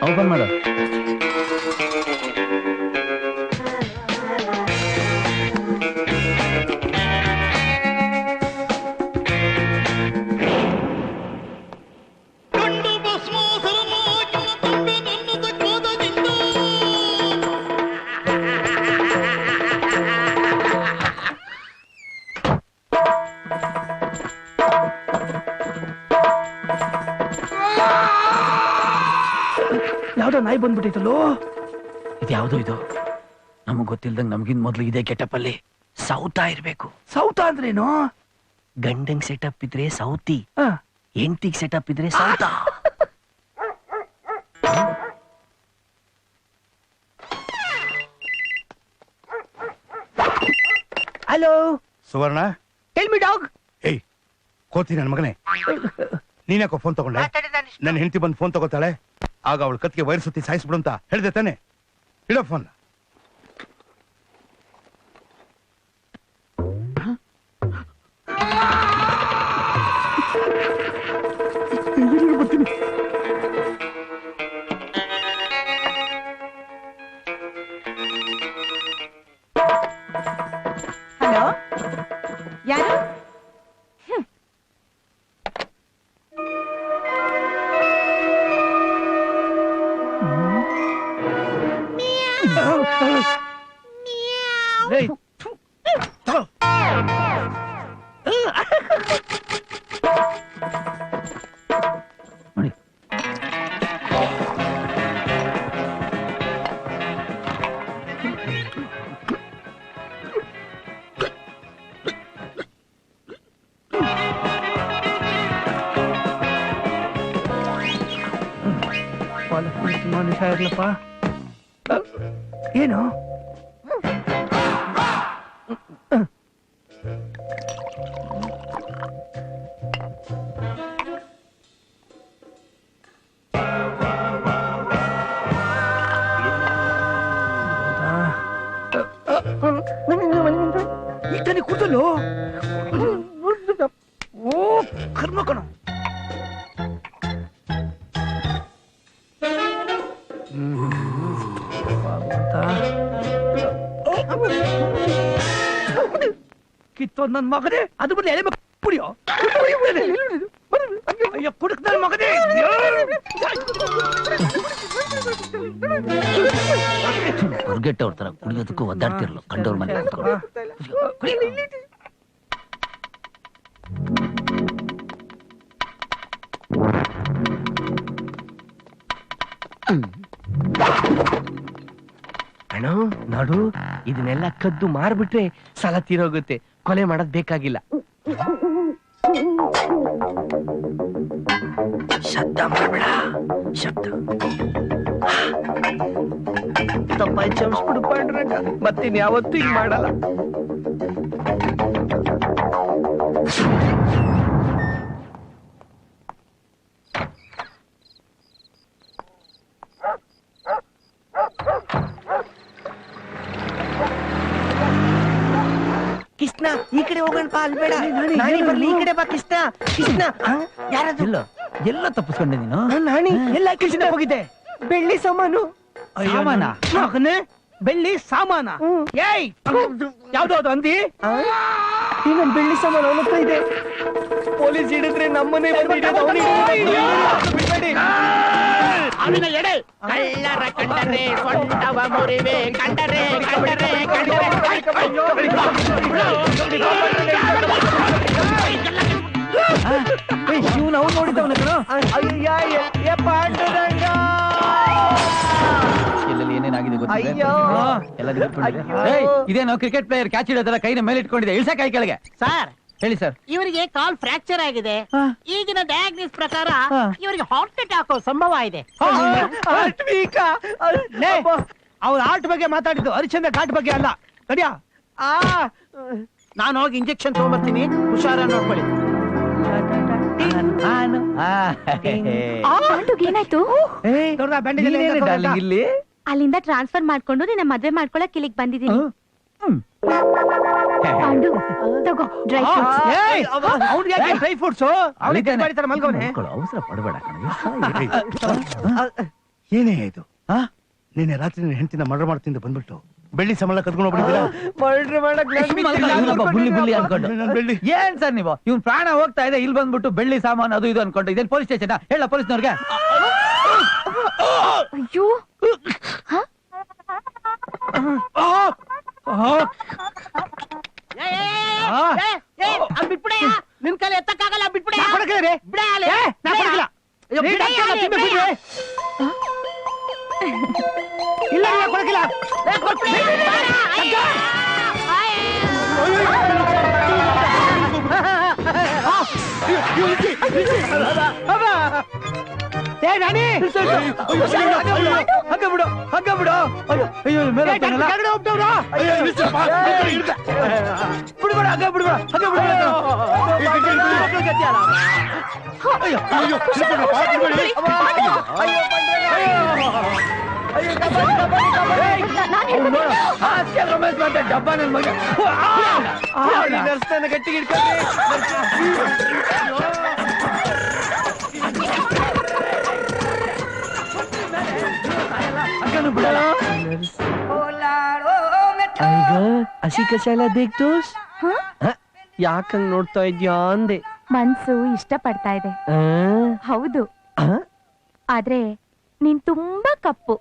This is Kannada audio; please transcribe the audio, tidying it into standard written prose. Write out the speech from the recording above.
ಓಪನ್ ಮಾಡು. ಯಾವ್ದೋ ನಾಯಿ ಬಂದ್ಬಿಟ್ಟಿತ್ತಲ್ಲೋ. ಇದ್ಯಾವ್ದು ಇದು? ನಮಗ್ ಗೊತ್ತಿಲ್ದಂಗ್ ನಮ್ಗಿನ್ ಮೊದ್ಲು ಇದೇ ಗೆಟಪ್ ಅಲ್ಲಿ ಸೌತಾ ಇರ್ಬೇಕು. ಸೌತ ಅಂದ್ರೇನು? ಗಂಡಂಗ್ ಸೆಟಪ್ ಇದ್ರೆ ಸೌತಿ, ಹೆಂಡತಿಗ್ ಸೆಟಪ್ ಇದ್ರೆ ಸೌತಾ. Hello Suvarna. Tell me dog. ಏಯ್ ಕೋತಿ ನನ್ನ ಮಗನೇ, ನೀನ್ಯಾಕೋ ಫೋನ್ ತಗೊಂಡೆ? ನನ್ನ ಹೆಂಡತಿ ಬಂದು ಫೋನ್ ತಗೋತಾಳೆ, ಆಗ ಅವಳು ಕತ್ತಿಗೆ ವೈರ್ ಸುತ್ತಿ ಸಾಯಿಸ್ಬಿಡು ಅಂತ ಹೇಳ್ದೆ ತಾನೆ? ಇಡೋ ಫೋನ್. ಹಲೋ, ಯಾರು? ಮನುಷ್ಯ ಇರ್ಲಪ್ಪ. ಏನು ಇಟ್ಟನೆ ಕೂದಲು? ಓ ಕರ್ಮ ಕಣ. ಕಿತ್ತೋದ್ ನನ್ ಮಗನೇ, ಅದು ಬದಲು ಎಲೆ ಪುಡಿಯೋ ಅಯ್ಯೋ ಕುಡುಕ್ ನನ್ ಮಗನೇ. ಹೊರ್ಗೆಟ್ಟವ್ರ ತರ ಕುಡಿಯೋದಕ್ಕೂ ಒದ್ದಾಡ್ತಿರ್ಲು ಕಂಡವ್ರ ಮನೆ. ಅಣ್ಣ ನೋಡು, ಇದನ್ನೆಲ್ಲ ಕದ್ದು ಮಾರ್ಬಿಟ್ರೆ ಸಾಲ ತೀರೋಗುತ್ತೆ. ಕೊಲೆ ಮಾಡೋದ್ ಬೇಕಾಗಿಲ್ಲ. ಶಬ್ದ ಮಾಡ್ಬೇಡ, ಶಬ್ದ. ತಪ್ಪಾಯ್ ಚಮಸ್ಬಿಡು ಪಾಂಡ್ರಂಗ, ಮತ್ತಿನ್ ಯಾವತ್ತೂ ಹಿಂಗ್ ಮಾಡಲ್ಲ. ಕೃಷ್ಣ ಈ ಕಡೆ ಹೋಗೋಣ ಬಾ, ಅಲ್ಬೇಡ. ನಾಣಿ ಬರ್ಲಿ, ಈ ಕಡೆ ಬಾ ಕೃಷ್ಣ. ಕೃಷ್ಣ ಯಾರದು? ಎಲ್ಲ ತಪ್ಪಿಸ್ಕೊಂಡೆ ನೀನು. ನಾಣಿ ಎಲ್ಲ ಕೃಷ್ಣ ಹೋಗಿದ್ದೆ. ಬೆಳ್ಳಿ ಸಾಮಾನು. ಸಾಮಾನ ಮಗನೇ? ಬೆಳ್ಳಿ ಸಾಮಾನ? ಏಯ್ ಯಾವ್ದು ಅದು ಅಂದಿ? ನನ್ ಬೆಳ್ಳಿ ಸಾಮಾನು ಅವನ ಹತ್ರ ಇದೆ. ಪೊಲೀಸ್ ಹಿಡಿದ್ರೆ ನಮ್ಮನೆ ಅವನ ಎಡೆ ಕಳ್ಳರ ಕಂಡರೆ ಸೊಂಟವ ಮುರಿವೆ, ಕಂಡರೆ ಕಂಡರೆ ಕಂಡರೆ ಶಿವನ ಅವ್ನು ನೋಡಿದ್ದವನ ಕಣ. ಅಯ್ಯ ಪಾಂಡುರಂಗ, ಎಲ್ಲೆಲ್ಲಿ ಏನೇನಾಗಿದೆ ಗೊತ್ತಿದೆ? ಅಯ್ಯೋ. ಎಲ್ಲ ಇದೇನೋ ಕ್ರಿಕೆಟ್ ಪ್ಲೇಯರ್ ಕ್ಯಾಚ್ ಹಿಡೋದಲ್ಲ ಕೈನ ಮೇಲೆ ಇಟ್ಕೊಂಡಿದೆ, ಇಳ್ಸ ಕೈ ಕೆಳಗೆ. ಸರ್ ಹೇಳಿ ಸರ್. ಇವರಿಗೆ ಕಾಲ್ ಫ್ರಾಕ್ಚರ್ ಆಗಿದೆ. ಈಗಿನ ಡಯಾಗ್ನೋಸ್ ಪ್ರಕಾರ ಇವರಿಗೆ ಹಾರ್ಟ್ ಅಟ್ಯಾಕ್ ಸಂಭವ ಇದೆ. ಅವ್ರ ಆರ್ಟ್ ಬಗ್ಗೆ ಮಾತಾಡಿದ್ದು, ಹರಿಶ್ಚಂದ್ರ ಘಾಟ್ ಬಗ್ಗೆ ಅಲ್ಲ. ಕಡಿಯಾ ನಾನು ಹೋಗಿ ಇಂಜೆಕ್ಷನ್ ತಗೊಂಡ್ಬರ್ತೀನಿ, ಹುಷಾರ ನೋಡ್ಕೊಳ್ಳಿ. ಏನಾಯ್ತು? ಇಲ್ಲಿ ಅಲ್ಲಿಂದ ಟ್ರಾನ್ಸ್ಫರ್ ಮಾಡ್ಕೊಂಡು ನಿನ್ನ ಮದ್ವೆ ಮಾಡ್ಕೊಳಕ್ ಇಲ್ಲಿಗೆ ಬಂದಿದ್ದೀನಿ. ಪಾಂಡು ತಗೋ ಡ್ರೈ ಫ್ರೂಟ್ಸ್. ಅವ್ನಿಗೆ ಯಾಕೆ ಡ್ರೈ ಫ್ರೂಟ್ಸ್? ಅವನಿಗೆ ಮಲ್ಗವನೆ. ಅವಸರ ಪಡಬೇಡ ಕಣಯ್ಯ. ಏನೇ ಇದು ನಿನ್ನೆ ರಾತ್ರಿ ನಿನ್ನ ಹೆಂಡತಿನ ಮರ್ಡರ್ ಮಾಡ್ತಿಂದ ಬಂದ್ಬಿಟ್ಟು ಬೆಳ್ಳಿ ಸಂಬಳ ಕದ್ಕೊಂಡು ಹೋಗ್ಬಿಟ್ಟಿದ್ದೀರಾ? ಬುಳ್ಳಿ ಬುಳ್ಳಿ ಅನ್ಕೊಂಡು ನನ್ ಬೆಳ್ಳಿ ಏನ್ ಸರ್ ನೀವು ಇವ್ನ್ ಪ್ರಾಣ ಹೋಗ್ತಾ ಇದೆ, ಇಲ್ಲಿ ಬಂದ್ಬಿಟ್ಟು ಬೆಳ್ಳಿ ಸಾಮಾನು ಅದು ಇದು ಅನ್ಕೊಂಡು ಇದೇನ್ ಪೊಲೀಸ್ ಸ್ಟೇಷನ್? ಹೇಳ ಪೊಲೀಸ್ನವ್ರಿಗೆ. ಅಯ್ಯೋ ಬಿಟ್ಬಿಡಯ್ಯ, ನಿನ್ ಕೈಲಿ ಎತ್ತಕ್ಕಾಗಲ್ಲ, ಬಿಟ್ಬಿಡಯ್ಯ. ನಾ ಕೊಡಕ್ಕಿಲ್ಲ ರೀ. ಬಿಡಯ್ಯ ಅಲ್ಲಿ. ನಾ ಕೊಡಕ್ಕಿಲ್ಲ. ಅಯ್ಯೋ, ಬಿಡಯ್ಯ ಬಿಡಕ್ಕಿಲ್ಲ, ಅಲ್ಲಿ, ತಿಂದು ಬಿಡಯ್ಯ. ಬಿಡ್ರಿ. ಇಲ್ಲ ಇಲ್ಲ, ಕೊಡಕ್ಕಿಲ್ಲ. ಕೊಟ್ಬಿಡಿ. ಅಯ್ಯೋ. ಏ ನಾನಿ, ಹಗ್ಗ ಬಿಡು ಹಗ್ಗ ಬಿಡು. ಅಯ್ಯೋ ಮೇಲೆ ಕೆಳಗಡೆ ಹೋಗ್ತವ್ರು. ಬಿಡ್ಬೇಡ ಹಗ್ಗ ಬಿಡ್ಬೇಡ ಹಗ್ಗ ಬಿಡ್ಬೇಡ. ಡಬ್ಬ ನನ್ ಮಗ ಗಟ್ಟಿಗೆ ಹಸಿ ಕಷಾಯ ದೇಖ್ ದೋಸ್. ಯಾಕಂಗ್ ನೋಡ್ತಾ ಇದ್ಯಾ ಅಂದೆ. ಮನ್ಸು ಇಷ್ಟ ಪಡ್ತಾ ಇದೆ. ಹೌದು, ಆದ್ರೆ ನೀನ್ ತುಂಬಾ ಕಪ್ಪು.